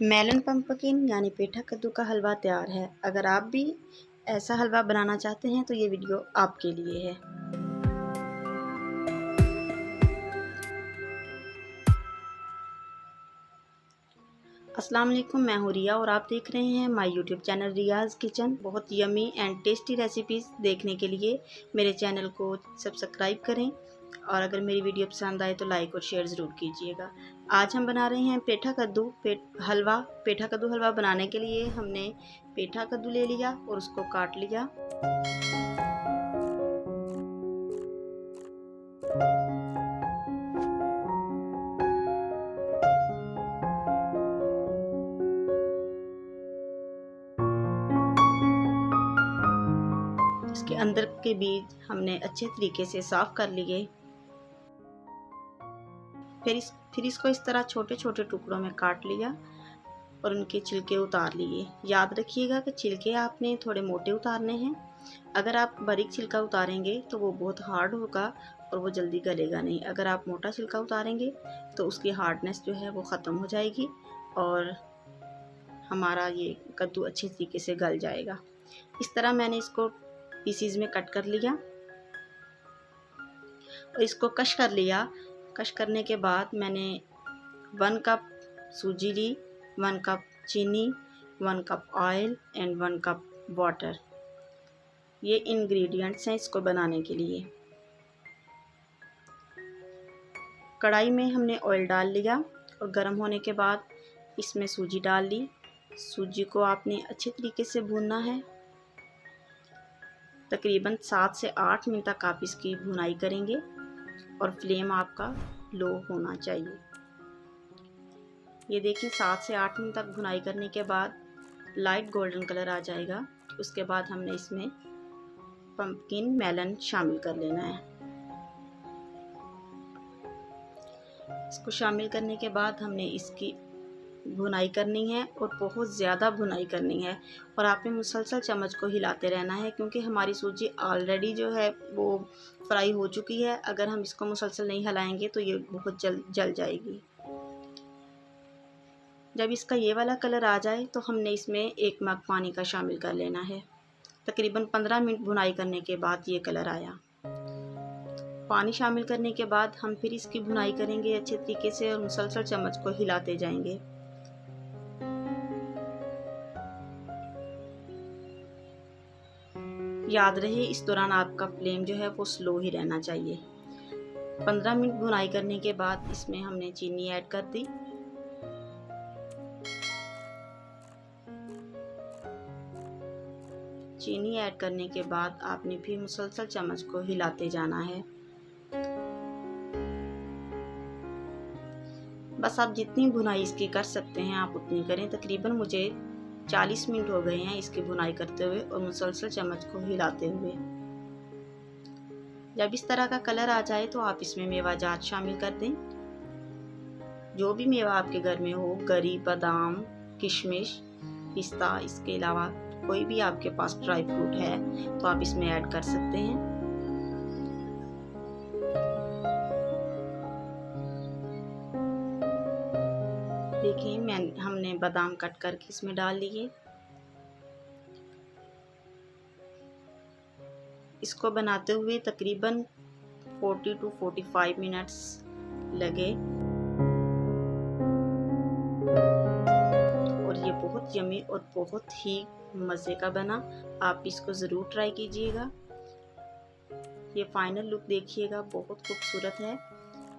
Melon pumpkin यानी पेठा कद्दू का हलवा तैयार है। अगर आप भी ऐसा हलवा बनाना चाहते हैं तो ये वीडियो आपके लिए है। अस्सलाम वालेकुम, मैं हूँ रिया और आप देख रहे हैं my YouTube channel Riyaz kitchen. बहुत यमी एंड टेस्टी रेसिपीज़ देखने के लिए मेरे चैनल को सब्सक्राइब करें और अगर मेरी वीडियो पसंद आए तो लाइक और शेयर ज़रूर कीजिएगा। आज हम बना रहे हैं पेठा कद्दू हलवा। पेठा कद्दू हलवा बनाने के लिए हमने पेठा कद्दू ले लिया और उसको काट लिया। इसके अंदर के बीज हमने अच्छे तरीके से साफ कर लिए। फिर इसको इस तरह छोटे छोटे टुकड़ों में काट लिया और उनके छिलके उतार लिए। याद रखिएगा कि छिलके आपने थोड़े मोटे उतारने हैं। अगर आप बारीक छिलका उतारेंगे तो वो बहुत हार्ड होगा और वो जल्दी गलेगा नहीं। अगर आप मोटा छिलका उतारेंगे तो उसकी हार्डनेस जो है वो ख़त्म हो जाएगी और हमारा ये कद्दू अच्छे तरीके से गल जाएगा। इस तरह मैंने इसको पीसीज में कट कर लिया और इसको कश कर लिया। कश करने के बाद मैंने 1 कप सूजी ली, 1 कप चीनी, 1 cup oil and 1 cup water. ये इंग्रेडिएंट्स हैं इसको बनाने के लिए। कढ़ाई में हमने ऑयल डाल लिया और गर्म होने के बाद इसमें सूजी डाल ली। सूजी को आपने अच्छे तरीके से भूनना है। तकरीबन 7 से 8 मिनट तक आप इसकी भुनाई करेंगे और फ्लेम आपका लो होना चाहिए। ये देखिए 7 से 8 मिनट तक भुनाई करने के बाद लाइट गोल्डन कलर आ जाएगा। उसके बाद हमने इसमें पंपकिन मेलन शामिल कर लेना है। इसको शामिल करने के बाद हमने इसकी भुनाई करनी है और बहुत ज़्यादा भुनाई करनी है और आपने मुसलसल चम्मच को हिलाते रहना है क्योंकि हमारी सूजी ऑलरेडी जो है वो फ्राई हो चुकी है। अगर हम इसको मुसलसल नहीं हिलाएंगे तो ये बहुत जल जाएगी। जब इसका ये वाला कलर आ जाए तो हमने इसमें 1 मग पानी का शामिल कर लेना है। तकरीबन 15 मिनट भुनाई करने के बाद ये कलर आया। पानी शामिल करने के बाद हम फिर इसकी भुनाई करेंगे अच्छे तरीके से और मुसलसल चम्मच को हिलाते जाएंगे। याद रहे इस दौरान आपका फ्लेम जो है वो स्लो ही रहना चाहिए। 15 मिनट भुनाई करने के बाद इसमें हमने चीनी ऐड कर दी। चीनी ऐड करने के बाद आपने फिर मुसलसल चम्मच को हिलाते जाना है। बस आप जितनी भुनाई इसकी कर सकते हैं आप उतनी करें। तकरीबन मुझे 40 मिनट हो गए हैं इसकी भुनाई करते हुए और मुसलसल चम्मच को हिलाते हुए। जब इस तरह का कलर आ जाए तो आप इसमें मेवा जात शामिल कर दें। जो भी मेवा आपके घर में हो, गरी, बादाम, किशमिश, पिस्ता, इसके अलावा कोई भी आपके पास ड्राई फ्रूट है तो आप इसमें ऐड कर सकते हैं। देखिए हमने बादाम कट करके इसमें डाल लिए। इसको बनाते हुए तकरीबन 40 to 45 मिनट्स लगे और ये बहुत यमी और बहुत ही मज़े का बना। आप इसको ज़रूर ट्राई कीजिएगा। ये फाइनल लुक देखिएगा, बहुत खूबसूरत है।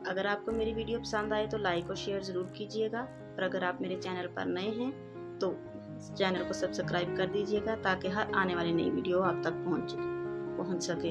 अगर आपको मेरी वीडियो पसंद आए तो लाइक और शेयर ज़रूर कीजिएगा और अगर आप मेरे चैनल पर नए हैं तो चैनल को सब्सक्राइब कर दीजिएगा ताकि हर आने वाली नई वीडियो आप तक पहुंच सके।